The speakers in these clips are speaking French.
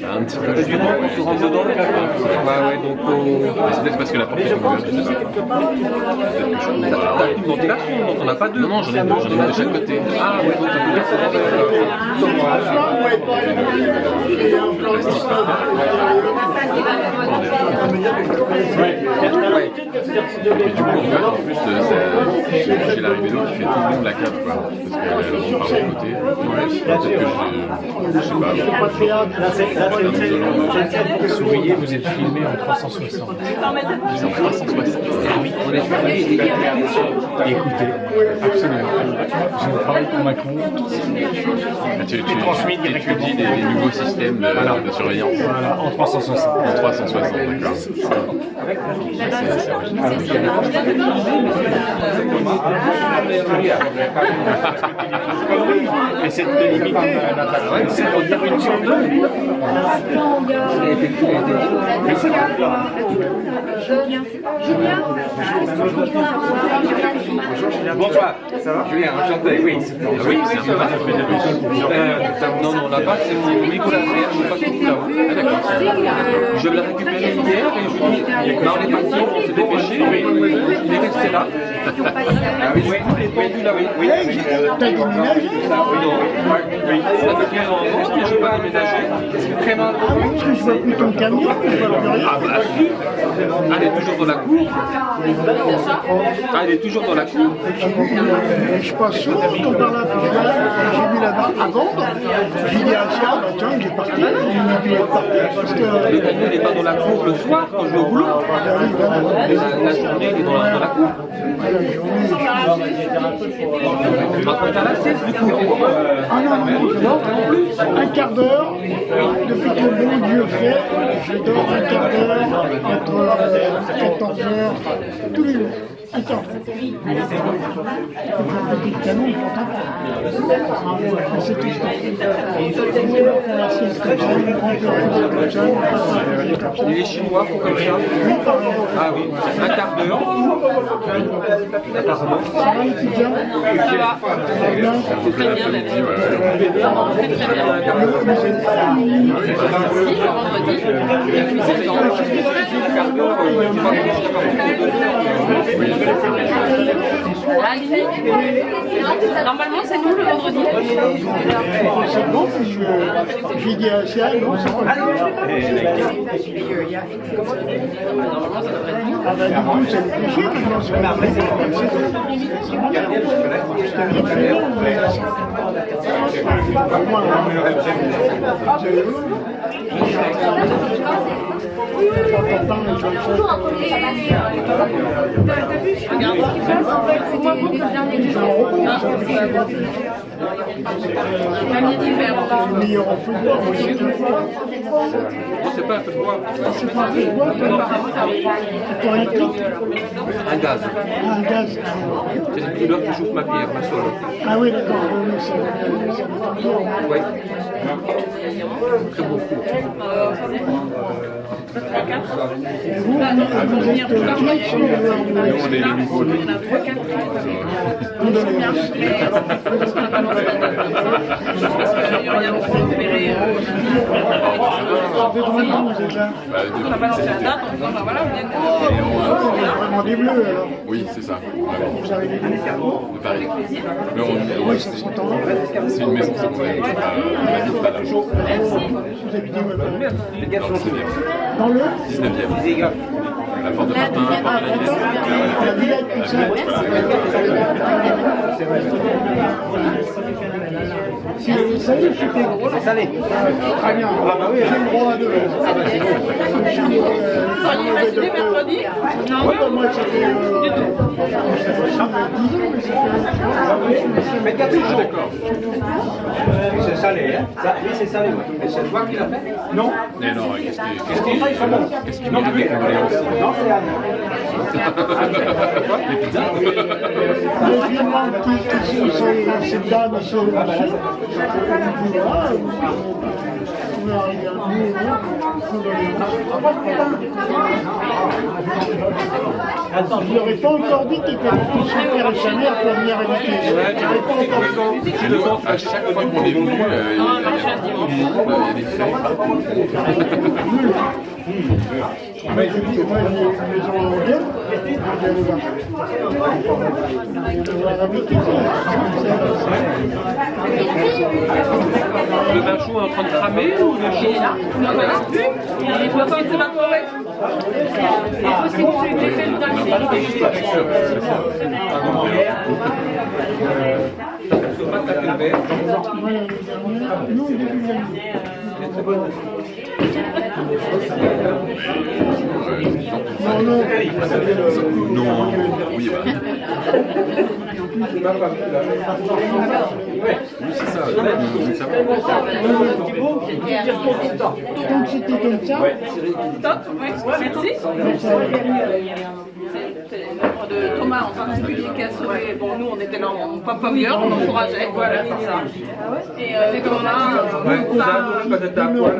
Un petit peu du temps pour se rendre dedans. Ouais, donc c'est peut-être parce que la porte est ouverte, je sais pas. T'as une ventilation, donc on n'a pas deux. Non, j'en ai deux de chaque côté. Ah ouais, donc t'as deux Et du coup, en fait, en plus, j'ai l'arrivée d'eau qui fait tout le long de la cave, quoi. Parce qu'elle rentre par le côté. Peut-être que je sais pas. Souriez, vous êtes filmé en 360. En 360. Oui, on est filmé et écoutez, absolument. Je travaille pour ma compte. Tu étudies des nouveaux systèmes de surveillance. Voilà, en 360. En 360, d'accord. Mais c'est de limiter. C'est pour dire une sur deux. Bonsoir, ça va Julien, enchanté. Oui, Oui, c'est un peu non, on l'a pas, c'est mon micro laser, je sais pas tout là-haut. Ah d'accord. Je l'ai récupéré hier et je lui dis, on est parti, on s'est dépêché, il est resté là. Ah oui, oui, Là, oui. oui. T'as déménagé? Non. Ça fait 15 ans, mais je n'ai pas déménagé. C'est très mal. Ah oui, parce que je vois plus ton camion, je vois plus rien. Ah bah si. Elle est toujours dans la cour. Ah, elle est toujours dans la cour. Je passe souvent quand par là, puis j'ai vu là-bas à vendre. J'ai dit à Sia, bah tiens, il est parti. Il m'a dit, il est parti. Parce que Le camion n'est pas dans la cour le soir quand je vais au boulot. La journée, il est dans la cour. Quand t'as la cesse du coup. ah non, un quart d'heure, depuis que le bon Dieu fait, je dors un quart d'heure, entre 14h, tous les jours. Un quart d'heure. Le petit canon, il prend un peu. C'est tout ce qu'on fait. La sieste comme ça, le grand bureau comme ça. Et les Chinois font comme ça. Ah oui, un quart d'heure. Apparemment. Ça va, les petits gars? Ça va. Bien. Très bien, même. Très très bien. Si, le vendredi, depuis septembre. À la limite, normalement c'est nous le vendredi. C'est bon, puis j'ai dit à Sia, non, c'est pas bon. Ah bah du coup, ça me fait chier maintenant, c'est pas vrai. C'était vite fait, mais au moins, Regarde ce qui passe en fait, c'est moi le dernier du jour. Panier d'hiver. meilleur en football, moi, c'est tout. C'est pas un peu de bois. C'est pas un football, pour électrique. Un gaz. Un gaz. C'est une couleur qui chauffe ma pierre, ma solo. Ah oui, d'accord, oui, c'est Oui. Très beau four. vous êtes qui sur le Nous, on est les nouveaux. Vraiment des bleus alors. Oui, c'est ça. Vous arrivez d'où? De Paris. Mais on, Oui, ça s'entend. c'est une maison secondaire. On habite pas là. Vous habitez où là-bas? Dans le 19e. Dans le 19e. La porte de Martin, la porte de la Villette. la Villette, tout ça. C'est salé, c'était Salé. très bien. J'ai le droit à deux. Imaginez mercredi. Non, Ouais, bah, moi c'était. Faites gaffe, c'est chaud. C'est salé, hein. Oui, c'est salé. Et c'est toi qui l'as fait? Non. Mais non, qu'est-ce qui manque avec condoléances? Non, c'est Anne. Les pizzas? Les Finlands qui sont cette dame, c'est Je leur ai pas encore dit qu'il fallait que son père et sa mère pour venir habiter. Je leur ai pas encore dit. Je demande à chaque fois qu'on est venu, il y a des fêtes. Moi, j'ai une maison en Anglais, je vais aller voir. Je vais voir habiter. Le vin chaud est en train de cramer ou le chaud? Il doit pas s'évaporer. C'est possible que tu aies fait le dernier. Je suis sûr. Faut pas taper le verre. Voilà, les derniers. Non, il est plus joli. Non, non. Non, oui, bah. Oui, c'est ça. Oui, ça Donc c'était comme ça. Top, oui, merci. C'est l'œuvre de Thomas en particulier qui a sauvé. Bon, nous on était là en pop-up girl, on encourageait, voilà, c'est ça. Et Thomas, Ouais, ça, quand t'étais à poil.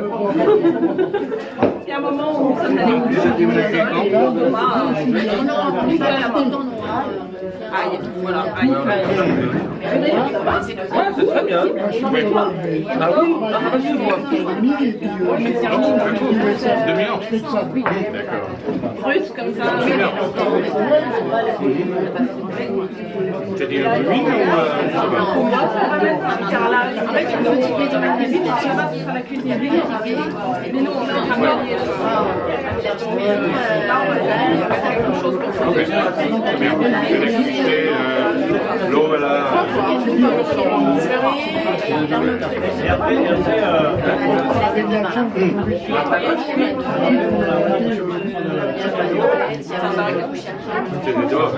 il y a un moment où ça n'allait plus. Thomas, aïe, voilà, aïe. Ouais, c'est très bien. Ah oui, vas-y, moi. 2000 ans. D'accord. Brut comme ça. C'est dit le ruine ou Pour moi, ça va mettre un carrelage. En fait, une petite maison à la ville, et tu vas sur la cuisine. Mais nous, on est en train de gagner. Là, on va faire quelque chose pour ça. Très bien. L'électricité, l'eau, là. Et après, il y a C'est des doigts.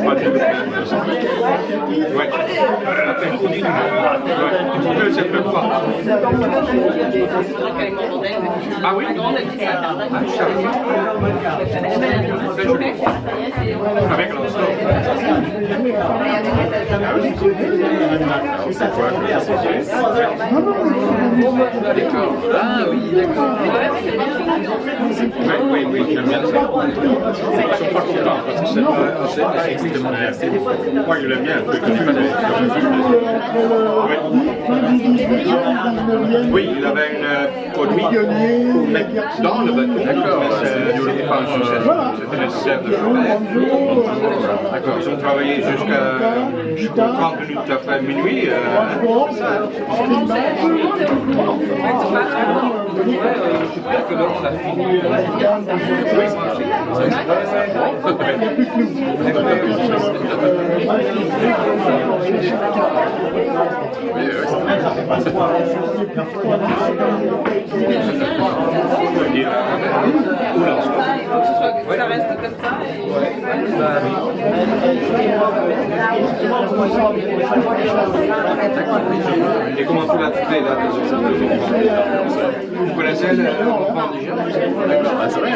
Pas des ouais. Après, il faut dire. Ouais. Tu peux pas. Ah oui? Avec l'ensemble. C'est quoi? D'accord. Ah oui, d'accord. Oui, oui, j'aime bien ça. Ils sont pas contents parce que c'est pas exactement assez. Moi, je l'aime bien, je connais pas oui, il avait un produit pour mettre dans le bâton. D'accord, c'est pas un succès. C'était nécessaire de faire. D'accord, ils ont travaillé jusqu'à 30 minutes après minuit. J'espère que l'heure ça finit. Ça reste comme ça. Et comment tu l'as trouvé là? Vous connaissez le repas déjà? D'accord, c'est vrai.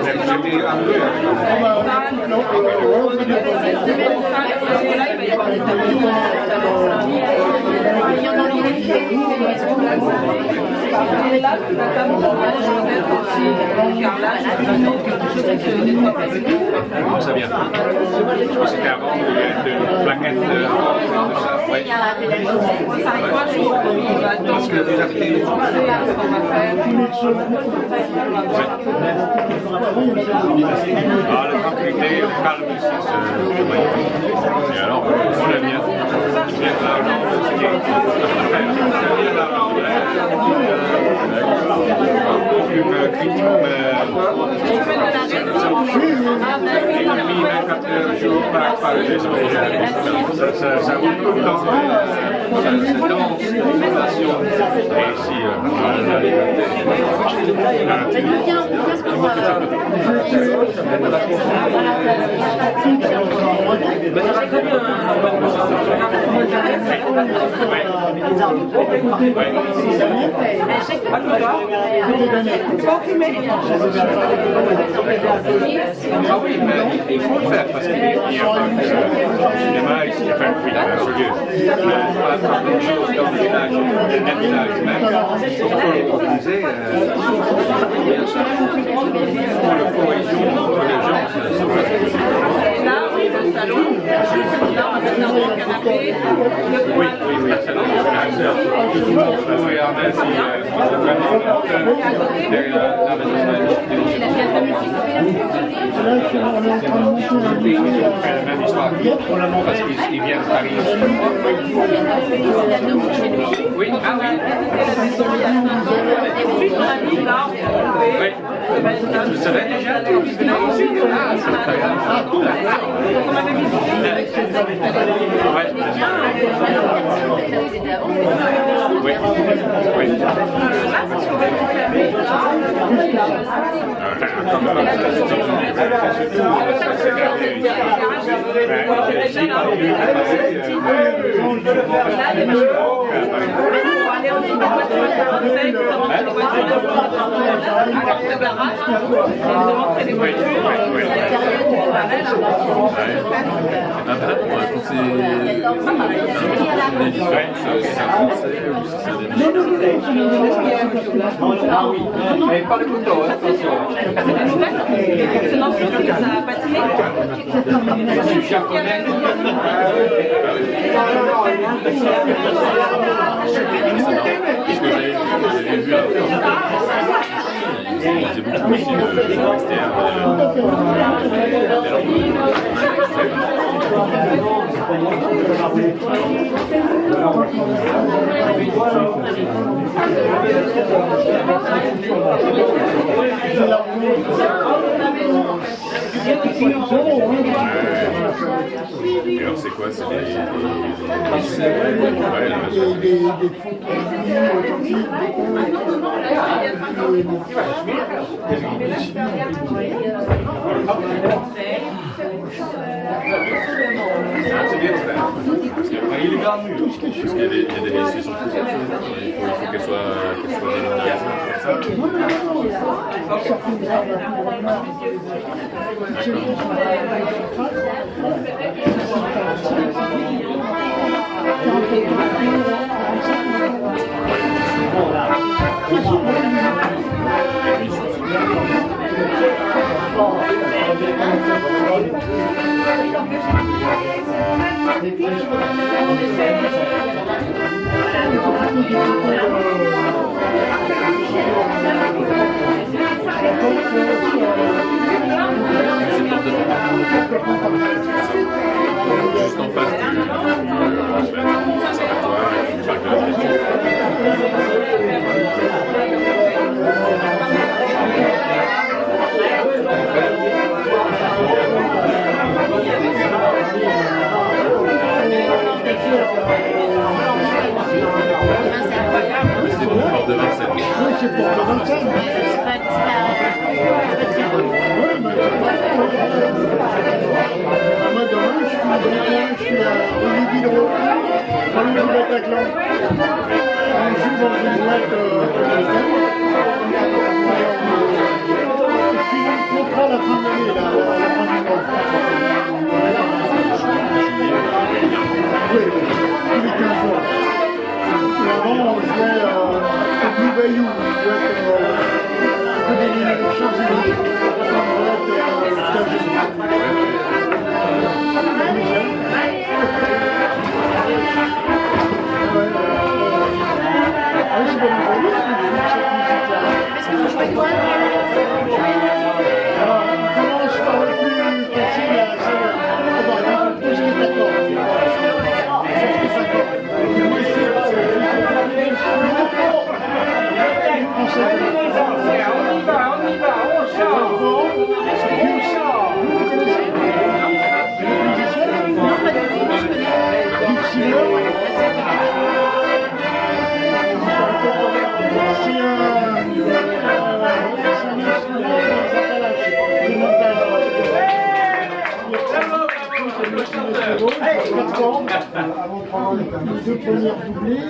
J'étais amoureux Et là, tu vas peut-être aussi carrelage, quelque chose qui se nettoie pas. Comment ça vient? C'était avant, il y a une plaquette de ça. Oui. Ça arrive pas chaud, on va attendre. parce que les activités. C'est là ce qu'on va faire. Ah, la tranquillité, le calme ici, c'est magnifique. Et alors, on l'aime bien. Il y a de l'argent, c'est bien. Aucune critique, mais On fait de la réduction. il a mis 24 jours par jour. Ça roule tout le temps. Ça danse, l'innovation. Et ici, la liberté. Ah oui, mais il faut le faire parce qu'il n'y a pas que le cinéma ici, enfin, oui, il y a un lieu. Mais pas quelque chose dans le village, le net village même. disait, bien ça. La cohésion entre les gens, Et là, oui, le salon, là, on va mettre un bon canapé, le poêle. oui, le salon, oui, Armel, Et à côté, derrière la la pièce de musique. Là, on est en train de monter un musée la même histoire. Parce qu'ils viennent de Paris aussi. Oui, ah oui. C'était la maison il y a 5 ans. Et puis, on a mis là, on est enlevé. Oui. Tu savais déjà que tu venais ici? Ah, c'est incroyable. Ah, cool. Donc, on avait visité. Oui. Oui. Là, c'est sur le fermé. Mais pas le couteau, attention. C'est une ancienne qui les a patinés. Je suis japonais. C'est beaucoup plus Et alors c'est quoi? C'est c'est bien ça. Parce qu'il y a des restrictions pour ça. Il faut qu'elle soit délimitée comme juste en face du conservatoire et du parc de la c'est bon, porte de Vincennes. Oui, c'est pour le 25. Moi, demain, je suis à Olivier Diderot, dans le Bataclan. Je joue dans une boîte je finis le contrat à la fin de l'année, là, à la fin du mois. Oui, tous les 15 jours. Et avant, on jouait au Blue Bayou, une boîte un peu des Champs-Élysées. Est-ce que vous jouez quoi? On commence par le plus facile, c'est tout ce qui est d'accord. Avant de prendre les deux premières doublées,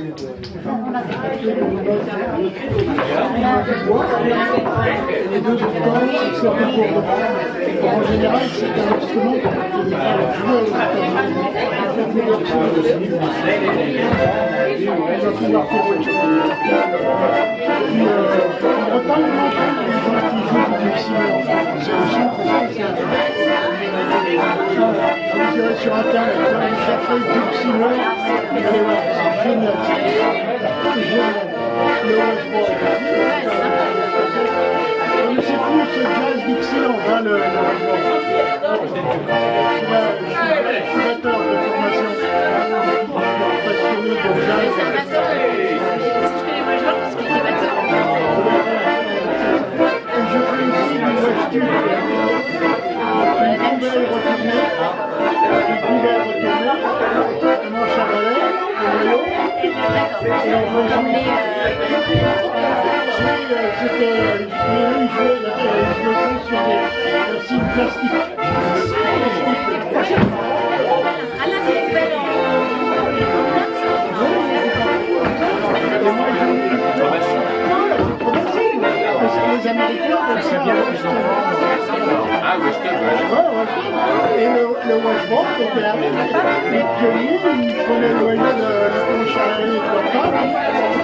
les deux autres temps, c'est un peu court. En général, c'est un instrument qui est joué aux États-Unis. On va pouvoir faire autre chose. sur internet, vous cherchez Dixieland, vous allez voir, c'est génial. C'est génial. Le West mais c'est plus ce jazz Dixieland, hein, le je suis batteur de formation. Passionné de jazz. Et je fais aussi du West Tube. Une poubelle retournée, un manche à balai, un maillot. Et on va jouer. C'était, il jouait sur des signes plastiques. Ah là, c'est une belle Les Américains, c'est bien. Ah, Western, ouais. Et le Westbrook était là. Les pionniers, ils prenaient le maillot de la planche à balai de leur femme, et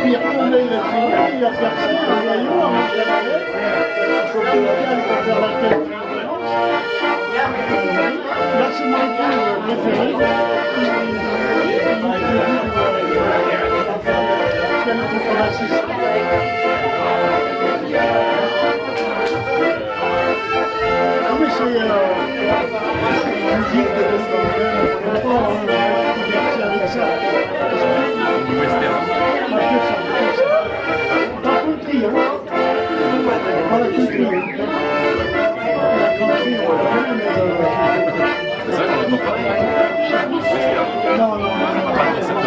puis ils retournaient le film, il a percé le maillot à manche à balai, pour faire la tête. Là, c'est mon équipe préférée. Quel contre-raciste. Non mais c'est musique de on peut pas divertir avec ça. Western. Pas que ça, que ça. Pas country, hein. Pas la country. La country, on l'a vu, mais... C'est vrai qu'on n'entend pas. Western. Non, non, non. Pas de cette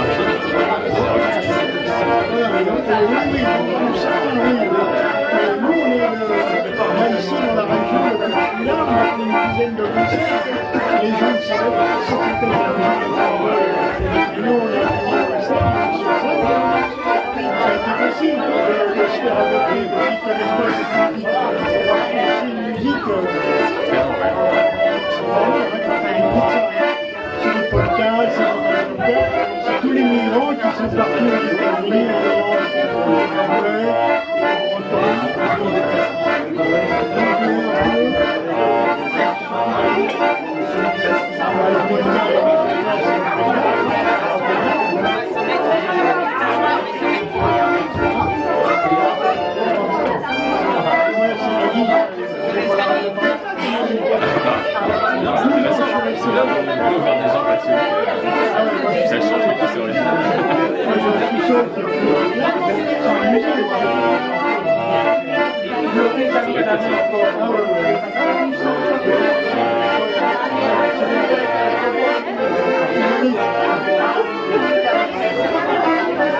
Oui, certains, oui. Mais nous, on est là, ici, dans la région, depuis que je suis là, on a fait une dizaine de concerts. Les gens ne savaient pas ce que c'était la région. Et nous, on est arrivés au Western, sur scène. Ça a été facile de se faire adopter, parce qu'ils ne connaissent pas cette musique. C'est une musique... C'est des podcasts, c'est tous les migrants qui sont partis aux États-Unis, Ça change, mais c'est original.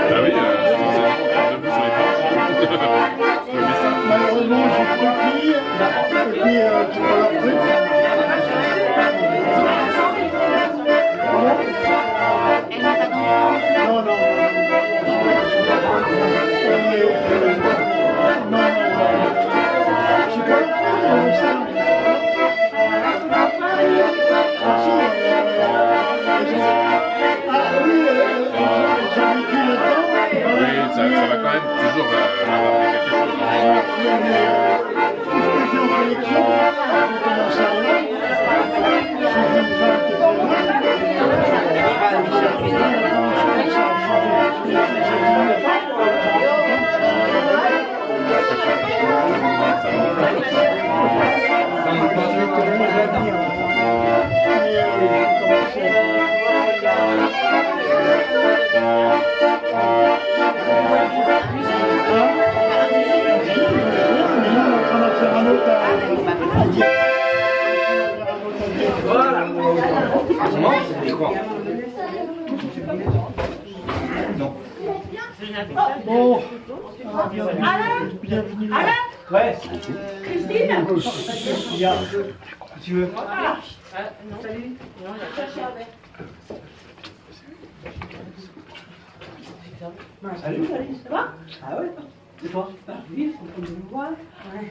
Ah oui, debout sur les planches. Malheureusement, j'ai trop de filles, et puis tu vois leur truc. Non, non. Je sais pas, ça. Ah oui, j'ai vécu là-dedans. Oui, ça va quand même toujours avoir quelque chose. Tout ce que j'ai en collection, j'ai commencé à rien. Je suis une femme qui Voilà. Bon, bienvenue. Ouais. Christine. Tu veux? Salut. Salut. Ça va? Ah ouais? C'est toi? Oui, faut qu'on me voit. Ouais.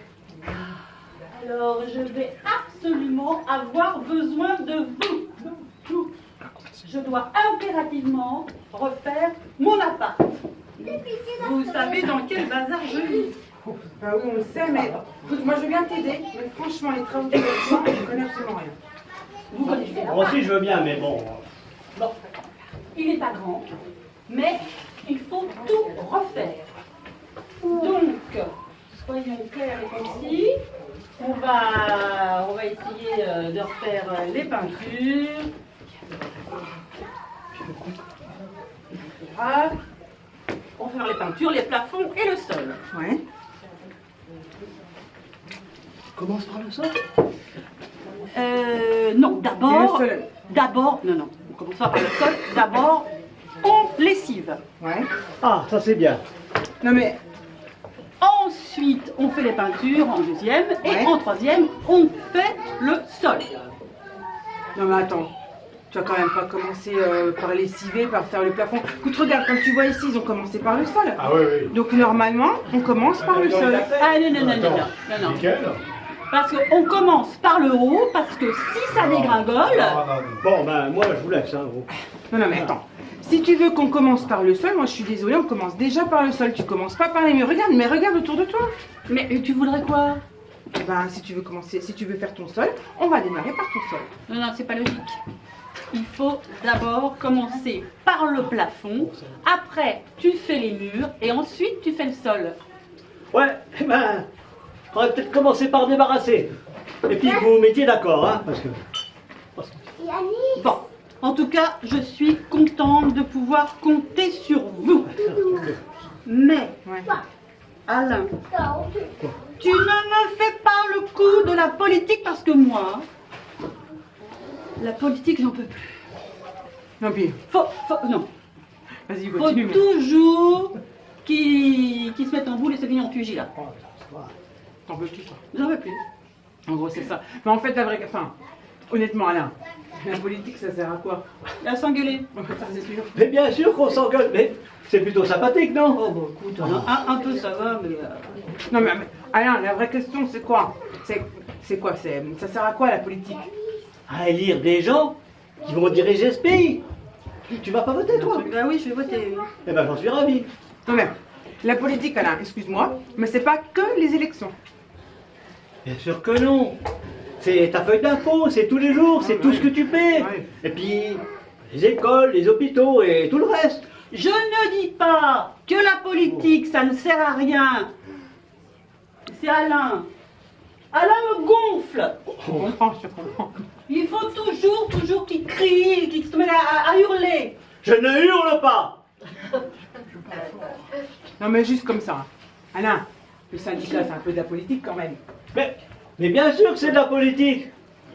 Alors, je vais absolument avoir besoin de vous. Je dois impérativement refaire mon appart. Vous savez dans quel bazar je vis. Ah oui, on le sait, mais écoute, moi je veux bien t'aider, mais franchement, les travaux de bâtiment, je connais absolument rien. Vous connaissez la Moi aussi, je veux bien, mais bon. Bon, il n'est pas grand, mais il faut tout refaire. Donc, soyons clairs et concis. On va essayer de refaire les peintures. Voilà. On va faire les peintures, les plafonds et le sol. Ouais. Commence par le sol. Non, d'abord, Et le sol. non, on commence pas par le sol. D'abord, on lessive. Ouais. Ah, ça c'est bien. Non mais, Ensuite, on fait les peintures en deuxième et Ouais. en troisième, on fait le sol. non mais attends. Tu vas quand même pas commencer par lessiver, par faire le plafond. Écoute, regarde, comme tu vois ici, ils ont commencé par le sol. Ah oui, oui. Donc normalement, on commence par le sol. Ah non, non, non, non, non, non. Nickel. Parce qu'on commence par le haut, parce que si ça dégringole, Bon, ben moi je vous laisse. Hein, gros. Non, non, mais attends. Si tu veux qu'on commence par le sol, moi je suis désolée, on commence déjà par le sol. Tu commences pas par les murs. Regarde, mais regarde autour de toi. mais tu voudrais quoi? Ben, si tu veux commencer, si tu veux faire ton sol, on va démarrer par ton sol. Non, non, c'est pas logique. Il faut d'abord commencer par le plafond, après tu fais les murs et ensuite tu fais le sol. Ouais, ben, on va peut-être commencer par débarrasser. Et puis vous vous mettiez d'accord, hein, parce que. Bon, en tout cas, je suis contente de pouvoir compter sur vous. Mais, Ouais. Alain, tu ne me fais pas le coup de la politique parce que moi, la politique, j'en peux plus. Non, puis, Non, vas-y, faut continue. mais- toujours qu'ils se mettent en boule et se finissent en pugilat. T'en veux plus, toi. J'en veux plus. En gros, c'est ça. Mais en fait, la vraie. Enfin, honnêtement, Alain, la politique, ça sert à quoi? À s'engueuler. Ça, c'est sûr. Mais bien sûr qu'on s'engueule, mais c'est plutôt sympathique, non? Oh, bon, écoute, un peu ça va, mais. Non, mais Alain, la vraie question, c'est quoi? C'est quoi? Ça sert à quoi, la politique? À élire des gens qui vont diriger ce pays. Tu vas pas voter, toi? Ah oui, je vais voter. Eh ben, j'en suis ravi. Non, mais la politique, Alain, excuse-moi, mais c'est pas que les élections. Bien sûr que non. C'est ta feuille d'impôt, c'est tous les jours, c'est tout ce que tu paies. Ouais. Et puis, les écoles, les hôpitaux et tout le reste. Je ne dis pas que la politique, ça ne sert à rien. C'est Alain. Alain me gonfle. Je comprends, je comprends. Il faut toujours qu'il crie, qu'il se mette à hurler. Je ne hurle pas. Non, mais juste comme ça. Alain, le syndicat, c'est un peu de la politique quand même. Mais bien sûr que c'est de la politique.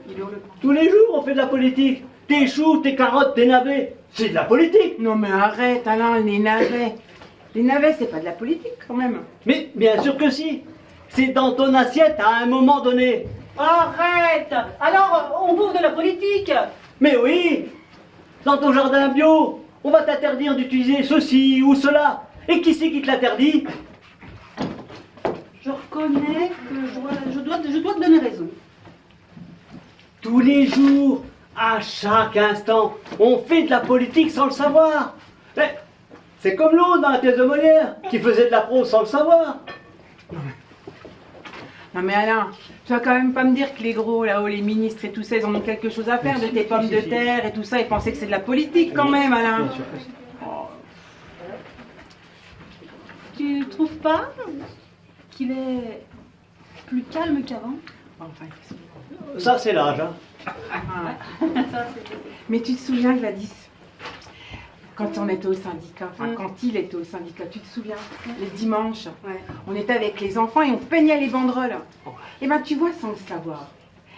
Il hurle pas. Tous les jours, on fait de la politique. Tes choux, tes carottes, tes navets, c'est de la politique. Non, mais arrête, Alain, les navets. Les navets, c'est pas de la politique quand même. Mais bien sûr que si. C'est dans ton assiette à un moment donné. Arrête. Alors, on bouffe de la politique. Mais oui, dans ton jardin bio, on va t'interdire d'utiliser ceci ou cela. Et qui c'est qui te l'interdit? Je reconnais que je dois te donner raison. Tous les jours, à chaque instant, on fait de la politique sans le savoir. Mais c'est comme l'autre dans la pièce de Molière, qui faisait de la prose sans le savoir. Non, mais Alain, tu vas quand même pas me dire que les gros là-haut, les ministres et tout ça, ils en ont quelque chose à faire de tes pommes de terre et tout ça, et penser que c'est de la politique quand même, Alain. Bien sûr que si. Tu trouves pas qu'il est plus calme qu'avant? Enfin, Ça, c'est l'âge. Hein. Ça, c'est... mais tu te souviens, Gladys, quand on était au syndicat, enfin quand il était au syndicat, tu te souviens, les dimanches, Ouais. on était avec les enfants et on peignait les banderoles. Et ben tu vois, sans le savoir,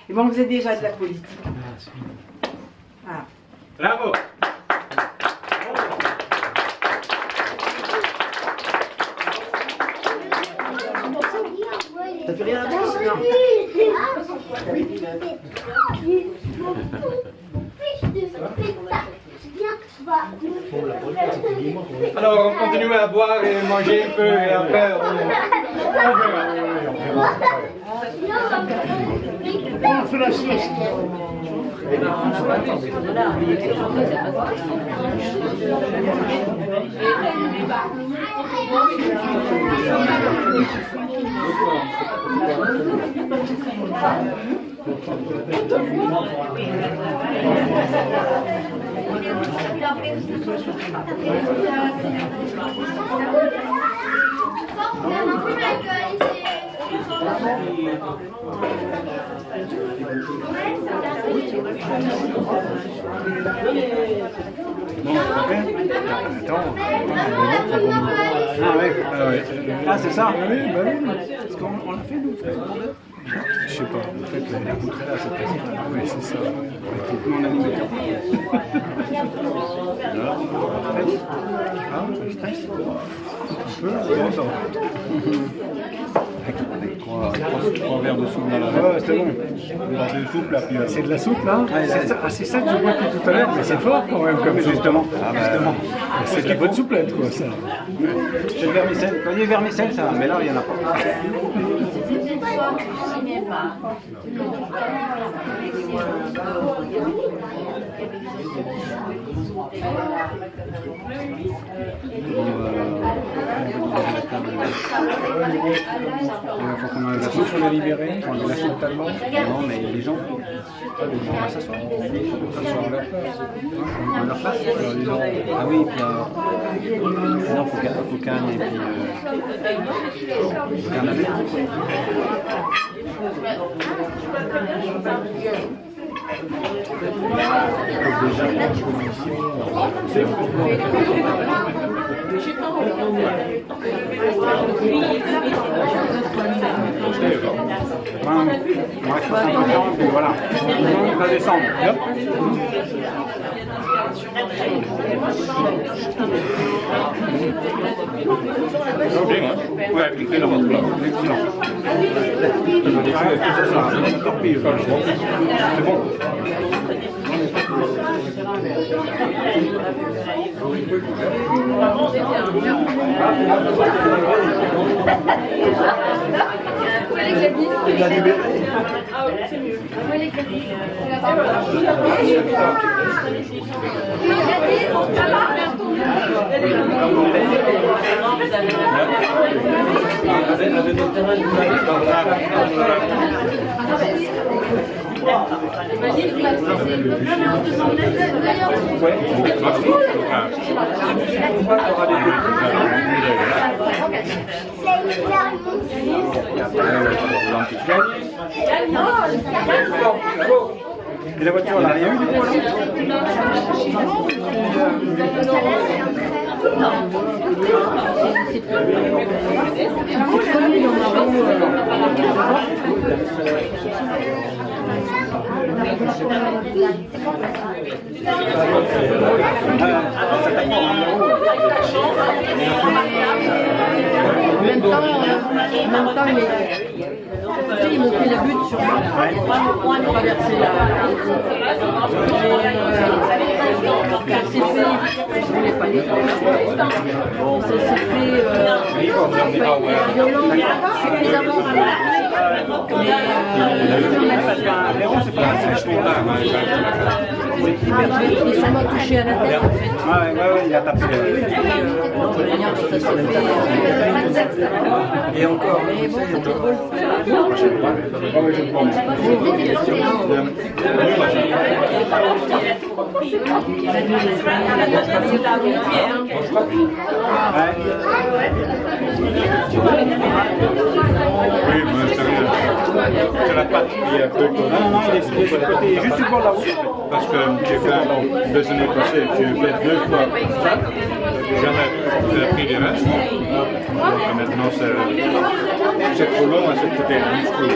et ben on faisait déjà de la politique. Voilà. Bravo. T'as plus rien à voir? Alors, on continue à boire et manger un peu et après On fait la sieste. Ah, c'est ça? Oui, bah oui. Parce qu'on l'a fait, nous. Je sais pas, en fait, la poutrelle là, c'est pas ça. Oui, c'est ça. Avec mon animateur. Ah, ça stresse? Un peu? Bon, ça va. Avec trois verres de soupe dans la... Ouais, c'est bon. De soupe, là, puis... C'est de la soupe, là? C'est ça que je vois depuis tout à l'heure. Mais c'est fort, quand même, comme justement. Justement. C'est de la bonne souplette, quoi, ça. J'ai le vermicelle. Quand il y a vermicelle, ça va. Mais là, il n'y en a pas. Il faut qu'on enlève la soupe, on l'a libérée, on enlève la soupe totalement. Non, mais les gens, on va s'asseoir. S'asseoir à leur place. À leur place. Ah oui, puis non, faut canne et puis... canne avec. On reste 50 ans, puis voilà. On va descendre. Ouais, excellent. Excellent. C'est bon. Et la voiture, elle a rien eu du coup En même temps, ils m'ont pris la butte sur moi. Moi, ils m'ont traversé la... Ça s'est fait... Je voulais pas dire. Ça s'est fait... suffisamment. Il est sûrement touché à la tête, en fait. Ouais, il a tapé. Ça s'est fait... Et encore. Mais bon, c'était drôle. Oui, mais c'est la patte qui est un peu... Non, il est sur le côté, juste sur la route. Parce que j'ai fait 2 années passées, j'ai fait 2 fois ça, jamais pris des restes. Et maintenant, c'est trop long à ce côté.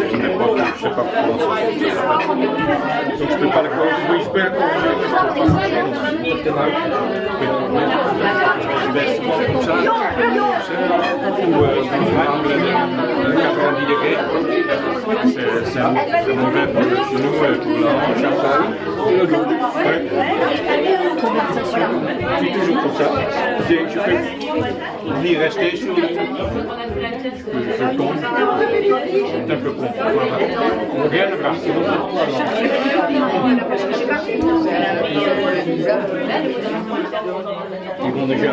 Je ne sais pas comment ça. Donc je ne peux pas le corriger. Oui, je peux le corriger. Je vais souvent comme ça. Ou 90 degrés. C'est mauvais pour le genou et pour la hanche. Et le dos. Je suis toujours comme ça. Je peux ni rester sur le... Je tombe. C'est un peu con. Rien ne va. Ils vont déjà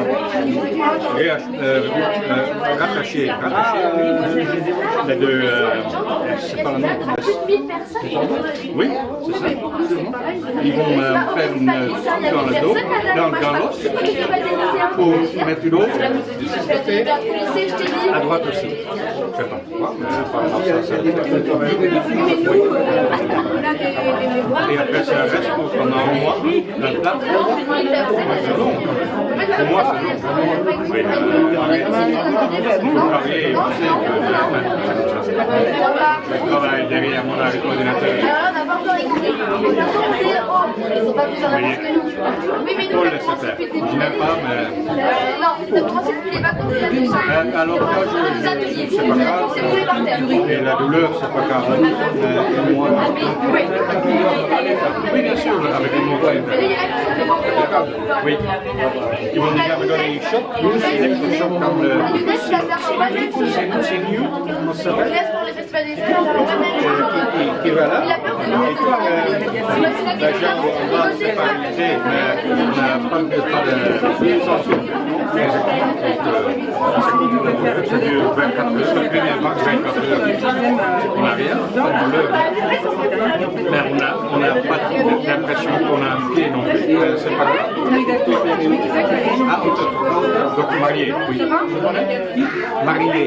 rattacher les deux, c'est pas un nom. Oui, c'est ça. Ils vont faire une dans le dos, dans l'os, pour mettre une autre à droite aussi. Je sais pas. Et après ça reste pendant un mois, la plate. C'est long. Pour moi, c'est long. Oui, je travaille derrière mon coordinateur. Paul laisse faire. Je n'aime pas, mais... Alors moi, c'est pas grave. Et la douleur, c'est pas grave. Moi, oui, bien sûr, avec les montagnes. Oui. Ils vont déjà me donner une shot. Une shot comme le... C'est new, on s'appelle. Qui va là. Et toi, la jambe, on va se paralyser, mais on n'a pas de sens. Ça dure 24 heures, le premier max 24 heures. On n'a rien, pas de douleur. Mais on n'a pas l'impression qu'on a un pied non plus, c'est pas grave. Ah, donc marié, oui. Marié,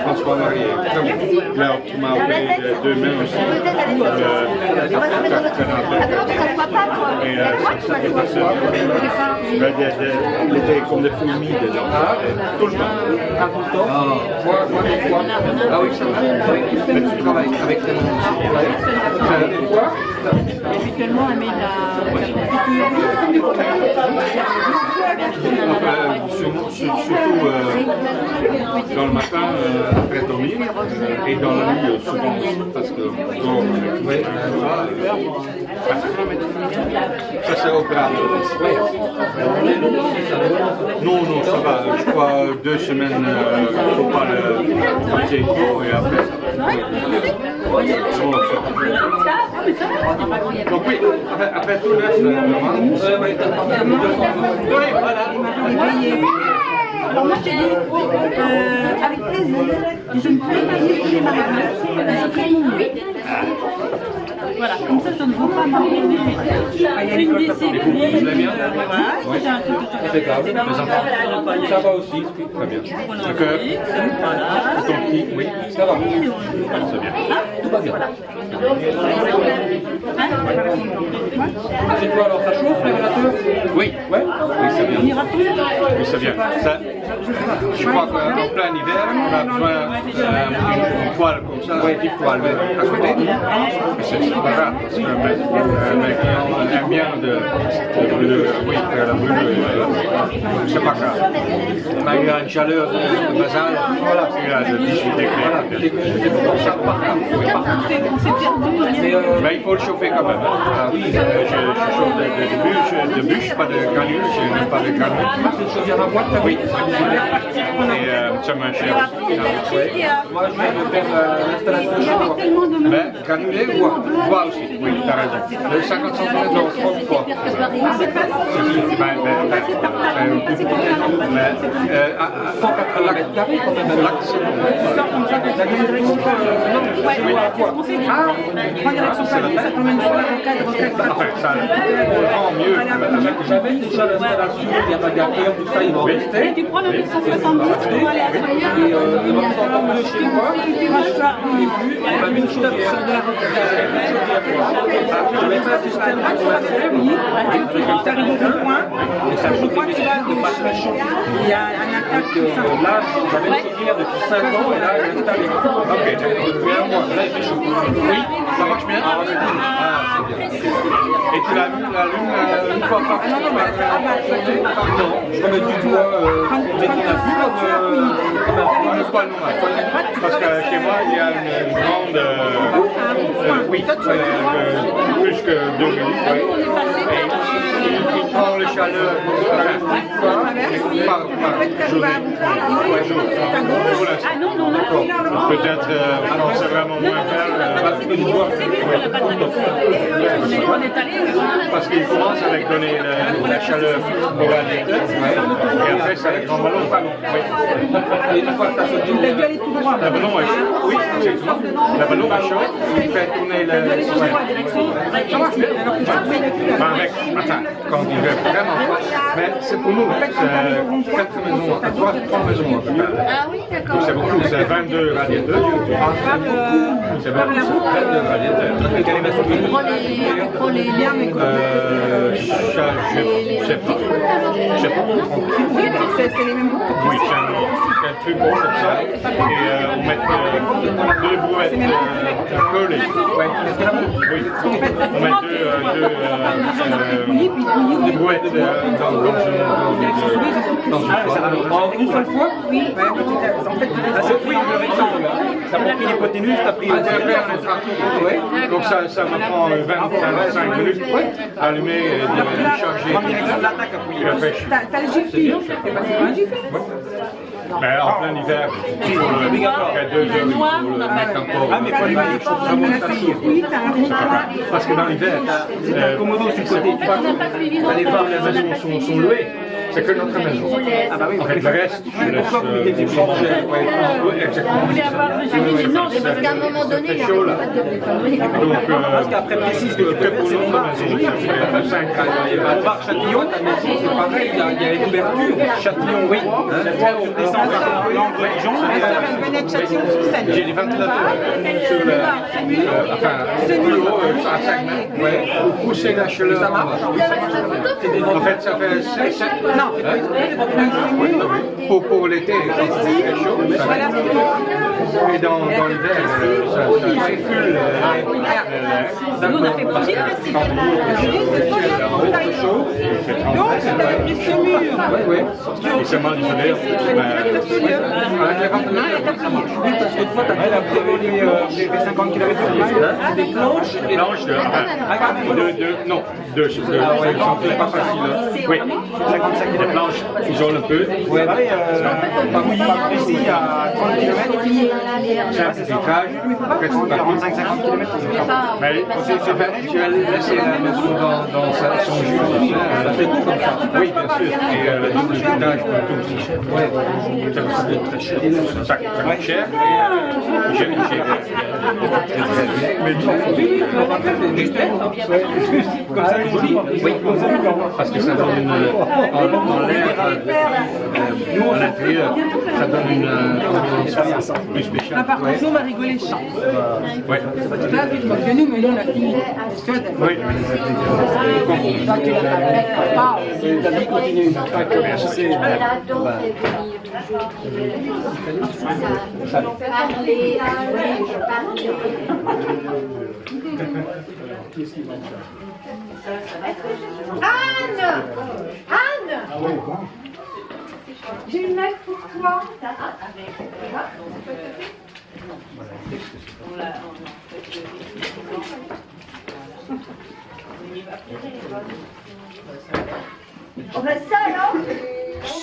François Marié. Là, tu m'as opéré de deux mains aussi. Et ça fait pas ça. Il était comme des fourmis dedans. Tout le temps. Ah, tout le temps. Moi, des fois. Ah oui, ça va. Mais tu travailles avec tes mains aussi. Pourquoi? Habituellement, elle met la surtout dans le matin, après dormir, et dans la nuit souvent, parce que ça c'est opérable. Non, ça va. Je crois 2 semaines, il ne faut pas le passer trop et après ça. Donc oui, après tout le reste, oui, voilà. Alors moi je te dis, avec plaisir, je ne peux pas dire tous les magasins, voilà, comme ça je ne veux pas m'arriver une discipline. Vous l'avez bien? Voilà, j'ai un truc. Impeccable, les enfants. Ça va aussi, très bien. Le cœur, ton petit, oui, ça va. C'est bien. Tout va bien. C'est quoi alors, ça chauffe, régulateur? Oui, oui, c'est bien. On ira plus. Oui, c'est bien. Ça, je crois qu'en plein hiver, on a besoin d'une poêle comme ça, une petite poêle à côté. C'est pas grave, parce que mes clients aiment bien de brûler, oui, faire la brûlure. C'est pas grave. On a eu une chaleur basale, voilà, il a de 18 degrés. C'est pour ça, pas grave. Mais il faut le chauffer quand même. Ah oui, je chauffe de bûches, pas de granules, je n'aime pas de granules. Ah, c'est une chaudière à bois? Oui. Et c'est moins cher aussi. Moi, je viens de faire l'installation de bois. Mais granulé, bois aussi, oui, t'as raison. Le 50 cm, non, 33. J'avais déjà l'installation des radiateurs, tout ça, ils vont rester. Tu prends le 170 pour aller à Et ils vont s'entendre de chez moi. Au début, on a mis une chaudière de la je mets pas un système de conversation. Tu arrives au point, je crois que tu vas à gauche. Il y a un attaque qui Là, j'avais une chaudière depuis 5 ans et là, elle est installée. Ok, depuis un mois. Là, il fait chaud. Oui, ça marche bien. Ah, c'est bien. Et tu l'allumes une fois par jour? Non, je remets du bois, mais tu n'as plus comme Le poêle normal. Parce que chez moi, il y a une grande... oui, plus que 2 minutes. Oui. Et il prend les chaleurs par journée. Ah non, d'accord. Peut-être, quand c'est vraiment moins clair, parce qu'il commence avec donner la chaleur au radiateur, et après c'est avec un ballon. Et une fois que tu as sorti La gueule est tout droit. Le ballon est chaud, oui, exactement. Le ballon est chaud, il fait tourner le... Attends, quand il veut vraiment pas, mais c'est pour nous, c'est 4 maisons, 3 maisons en tout cas. Ah oui, d'accord. C'est beaucoup, c'est 22 radiateurs. C'est beaucoup, 22 radiateurs. Pour les liens, mais je sais pas. Je sais pas. C'est les mêmes groupes. Oui, c'est un truc bon comme ça. Et on met 2 brouettes collées. Oui. On met deux brouettes Dans une seule fois? Oui. Ah, c'est pris le rectangle. Ça prend pris l'hypoténuse, t'as pris le donc ça me prend 25 minutes d'allumer et de charger. en direction de l'attaque, Il réfléchit. T'as le Jiffy. C'est pas un Jiffy. Mais en plein hiver, après 2 heures, il faut le mettre encore. Ah, mais il faut aller valider pour savoir que ça tire. Oui, t'as un rond-point. Parce que dans l'hiver, C'est un commodo sur le côté. allez voir, les maisons sont louées. C'est que notre maison. Ah bah oui, En fait, le reste, je laisse changer. Exactement. Non, c'est parce qu'à un moment donné, il n'y chaud là. pas de Donc, Parce qu'après précise que très pour notre maison, ça fait 5 ans. on va Châtillon, Ta maison, c'est pareil, il y a une ouverture. Châtillon, oui. On descend par l'angle Dijon. Venez de Châtillon sur scène. J'ai des ventilateurs sur le, enfin, plus haut, à 5 mètres, ouais, pour pousser la chaleur en bas. En fait, ça fait 5 Non, pour l'été, quand il fait chaud, ça et dans l'hiver, ça circule l'air. Nous, on a fait Parce que petite quand il fait chaud, il fait Donc, 30. c'est avec ce mur. Oui, et c'est mal isolé. Avec les ventilateurs, ça marche. Oui, parce que toi, J'ai fait 50 km de c'est des planches et Blanche de, non, deux, c'est pas facile. Oui, 55 les km. planches isolent un peu. Ouais, pareil, par ici à 30 km. C'est un petit filtrage, après c'est pas 45-50 km. mais tu as laissé la maison dans son jus. Ça fait tout comme ça. Oui, bien sûr. Et le filtrage pour tout. Oui, ça doit être très cher. Ça coûte cher. Mais Comme ça, oui, parce que ça donne dans l'air, nous à l'intérieur, ça donne une expérience plus spéciale. Ah, par contre, nous, on va rigoler chant. Oui. Là, tu vas venir, mais là, on a fini. Tu vois, d'accord. Oui. La vie continue. Merci. Anne! Anne! J'ai une lettre pour toi. Oh ben ça alors, on me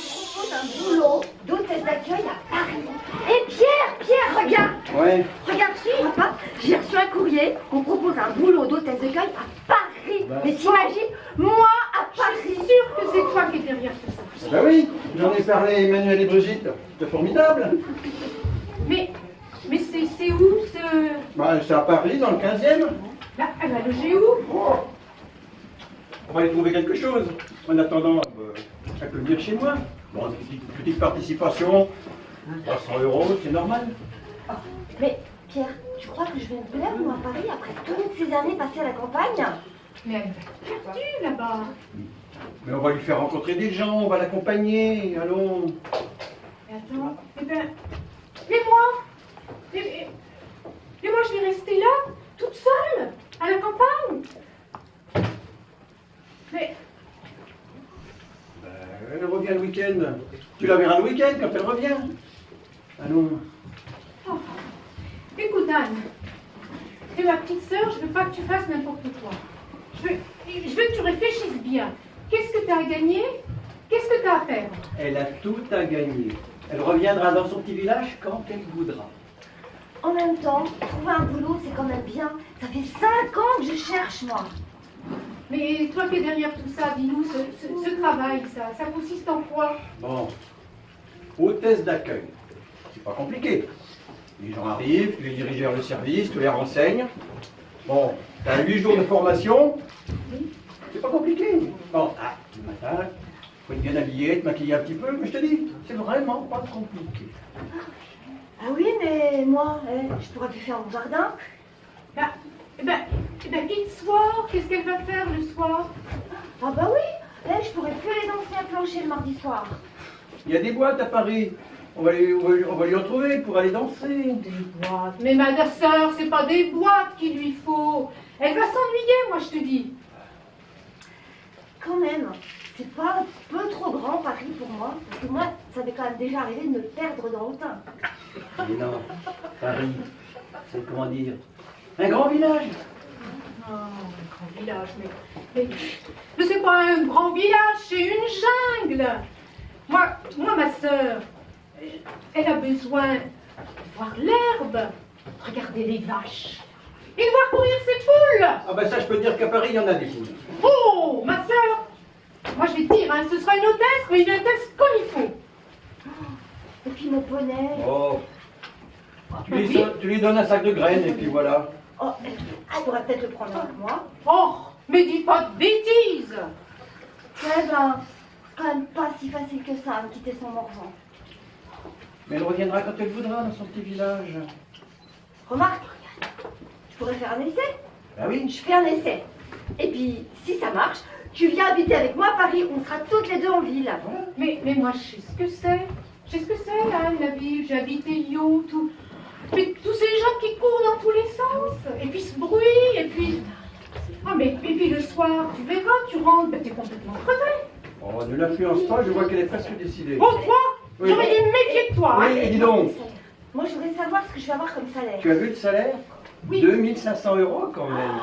propose un boulot d'hôtesse d'accueil à Paris. Et Pierre, regarde. Ouais. Regarde, papa, j'ai reçu un courrier, on propose un boulot d'hôtesse d'accueil à Paris. Mais t'imagines, moi à Paris. Je suis sûre que c'est toi qui es derrière tout ça. Ben oui, j'en ai parlé à Emmanuel et Brigitte. C'est formidable. Mais c'est où ce... Ben, c'est à Paris, dans le 15e. Là, elle va loger où? On va y trouver quelque chose. En attendant, elle peut venir chez moi. Bon, petite participation, 300 €, c'est normal. Mais Pierre, tu crois que je vais me plaire moi à Paris après toutes ces années passées à la campagne? Mais elle va être perdue là-bas. Mais on va lui faire rencontrer des gens, on va l'accompagner, allons. Mais attends, mais moi je vais rester là, toute seule, à la campagne. Mais Elle revient le week-end. Tu la verras le week-end quand elle revient. Allons. oh. Écoute Anne, t'es ma petite sœur, je veux pas que tu fasses n'importe quoi. Je veux que tu réfléchisses bien. Qu'est-ce que tu as à gagner? Qu'est-ce que tu as à perdre? Elle a tout à gagner. Elle reviendra dans son petit village quand elle voudra. En même temps, trouver un boulot, c'est quand même bien. Ça fait 5 ans que je cherche, moi. Mais toi qui es derrière tout ça, dis-nous, ce travail, ça consiste en quoi? Bon. Hôtesse d'accueil. C'est pas compliqué. Les gens arrivent, tu les diriges vers le service, tu les renseignes. Bon, t'as 8 jours de formation. C'est pas compliqué. Bon, le matin, faut être bien habillé, te maquiller un petit peu, mais je te dis, c'est vraiment pas compliqué. Ah oui, mais moi, je pourrais plus faire mon jardin. Et le soir, qu'est-ce qu'elle va faire le soir? Ah bah oui, je pourrais plus aller danser à plancher le mardi soir. Il y a des boîtes à Paris. On va lui en trouver pour aller danser. Des boîtes. Mais ma sœur, c'est pas des boîtes qu'il lui faut. Elle va s'ennuyer, moi je te dis. Quand même, c'est pas un peu trop grand Paris pour moi. Parce que moi, ça m'est quand même déjà arrivé de me perdre dans l'automne. Mais non, Paris, c'est comment dire, un grand village. Oh, un grand village, mais c'est pas un grand village, c'est une jungle. Moi, ma sœur, elle a besoin de voir l'herbe, regarder les vaches, et de voir courir ses poules. Ah ben ça, je peux te dire qu'à Paris, il y en a des poules. Oh, ma sœur, moi je vais te dire, ce sera une hôtesse, mais une hôtesse comme il faut. Et puis mon poney. Oh, tu lui donnes un sac de graines et puis voilà. Oh, elle pourrait peut-être le prendre avec moi. Oh, mais dis pas de bêtises. Eh ben, c'est quand même pas si facile que ça de quitter son morvan. Mais elle reviendra quand elle voudra dans son petit village. Remarque, je pourrais faire un essai. Ben oui. Je fais un essai. Et puis, si ça marche, tu viens habiter avec moi à Paris, on sera toutes les deux en ville. Mais moi, je sais ce que c'est. Je sais ce que c'est, là, la ville. J'ai habité Lyon, tout. Mais tous ces gens qui courent dans tous les sens. Et puis ce bruit, et puis... Ah, mais et puis le soir, tu verras, tu rentres, t'es complètement crevé. Oh, ne l'influence pas, je vois qu'elle est presque décidée. Oh, toi, Oui. j'aurais dû me méfier de toi. Oui, et dis donc. Moi, je voudrais savoir ce que je vais avoir comme salaire. Tu as vu le salaire? Oui. 2500 € quand même.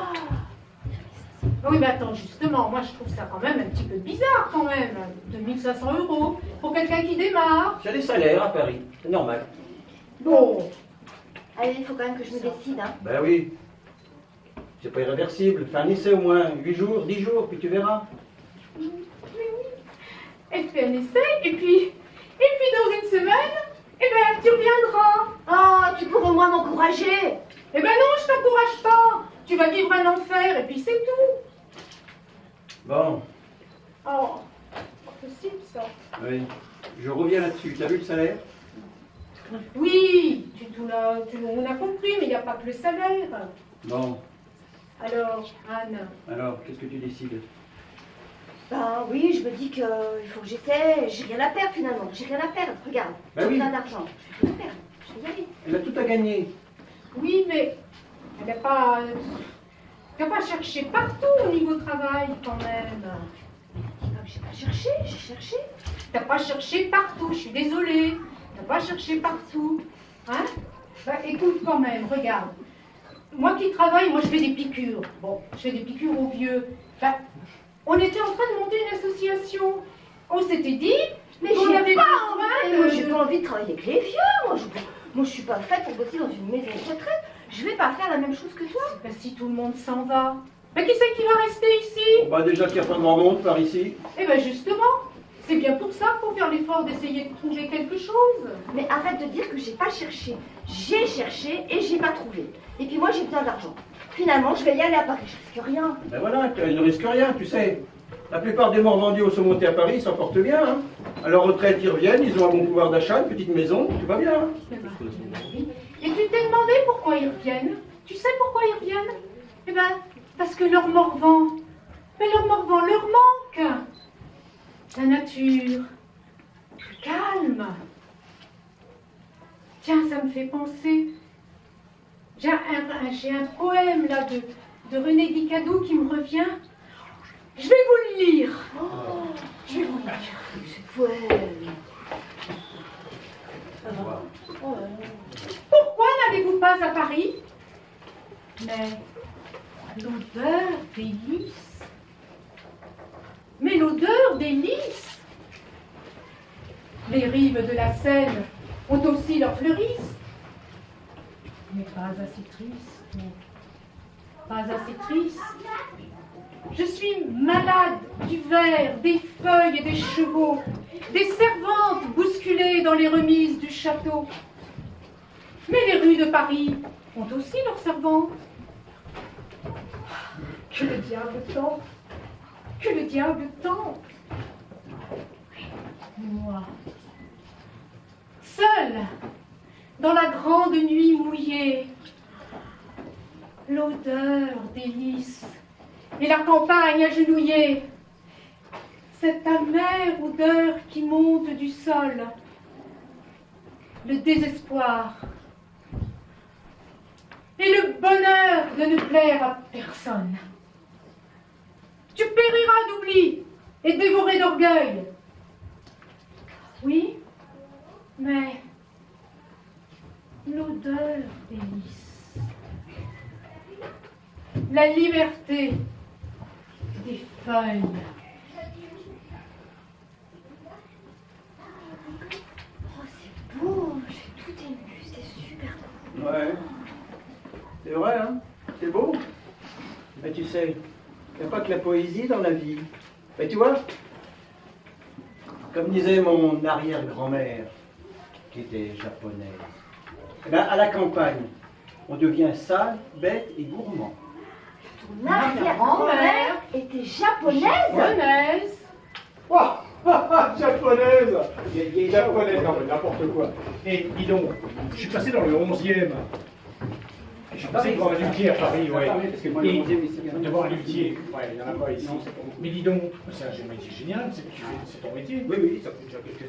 Oui, mais attends, justement, moi je trouve ça quand même un petit peu bizarre quand même. 2500 € pour quelqu'un qui démarre. Il y a des salaires à Paris, c'est normal. Bon. Allez, il faut quand même que je me décide. Hein. Ben oui. C'est pas irréversible. Fais un essai au moins, 8 jours, 10 jours, puis tu verras. Elle fait un essai, et puis dans une semaine, tu reviendras. Oh, tu pourrais au moins m'encourager. Eh ben non, je t'encourage pas. Tu vas vivre un enfer, et puis c'est tout. Bon, Oh, pas possible ça. oui. Je reviens là-dessus. Tu as vu le salaire? Oui, on a compris, mais il n'y a pas que le salaire. Bon, Alors, Anne, alors, qu'est-ce que tu décides? Ben oui, je me dis qu'il faut que j'essaie. J'ai rien à perdre finalement. J'ai rien à perdre. Regarde, Ben j'ai oui. plein d'argent. Je vais rien perdre. Je vais y aller. Elle a tout à gagner. oui, mais elle n'a pas cherché partout au niveau travail quand même. Dis pas que j'ai pas cherché. J'ai cherché. T'as pas cherché partout, je suis désolée. T'as pas cherché partout. Hein? Bah écoute quand même, regarde. Moi qui travaille, moi je fais des piqûres. Bon, je fais des piqûres aux vieux. Bah, on était en train de monter une association. On s'était dit, Mais qu'on j'ai avait pas besoin envie. Moi, j'ai pas envie de travailler avec les vieux. Moi, je suis pas faite pour bosser dans une maison de retraite. Je vais pas faire la même chose que toi. Bah, si tout le monde s'en va, bah qui c'est qui va rester ici? Bon, bah déjà qu'il n'y a pas de grand monde par ici. Eh ben justement, c'est bien pour ça qu'il faut faire l'effort d'essayer de trouver quelque chose. Mais arrête de dire que j'ai pas cherché. J'ai cherché et j'ai pas trouvé. Et puis moi, j'ai besoin d'argent. Finalement, je vais y aller à Paris. Je risque rien. Ben voilà, elle ne risque rien, tu sais. La plupart des morvandiers sont montés à Paris, ils s'en portent bien. Hein. À leur retraite, ils reviennent, ils ont un bon pouvoir d'achat, une petite maison, tout va bien. Hein. Et tu t'es demandé pourquoi ils reviennent? Tu sais pourquoi ils reviennent? Eh ben, parce que leur morvan, leur manque. La nature, le calme. Tiens, ça me fait penser. J'ai un poème là de René Guicadou qui me revient. Je vais vous le lire. Je vais vous le lire. Ce poème. Pourquoi n'allez-vous pas à Paris? Mais l'odeur des lys. Mais l'odeur des lys. Les rives de la Seine ont aussi leurs fleuristes. Mais pas assez triste. Pas assez triste. Je suis malade du verre, des feuilles et des chevaux, des servantes bousculées dans les remises du château. Mais les rues de Paris ont aussi leurs servantes. Que le diable tente, que le diable tente. Moi, seule, dans la grande nuit mouillée, l'odeur des lys et la campagne agenouillée, cette amère odeur qui monte du sol, le désespoir et le bonheur de ne plaire à personne. Tu périras d'oubli et dévoré d'orgueil. Oui, mais l'odeur des lys, la liberté des feuilles. Oh, c'est beau, j'ai tout ému, c'est super beau. Ouais. C'est vrai, hein? C'est beau. Mais tu sais, il n'y a pas que la poésie dans la vie. Mais tu vois, comme disait mon arrière-grand-mère, qui était japonaise, eh ben, à la campagne, on devient sale, bête et gourmand. Ton arrière-grand-mère était japonaise? Japonaise. Oh, japonaise. Japonaise, non mais n'importe quoi. Et dis donc, je suis passé dans le 11e. Je suis passé devant un luthier à Paris, ouais. Et devant un luthier, ouais, il n'y en a pas ici. Mais dis donc, c'est un métier génial, c'est ton métier. Oui, ça fait déjà quelques années.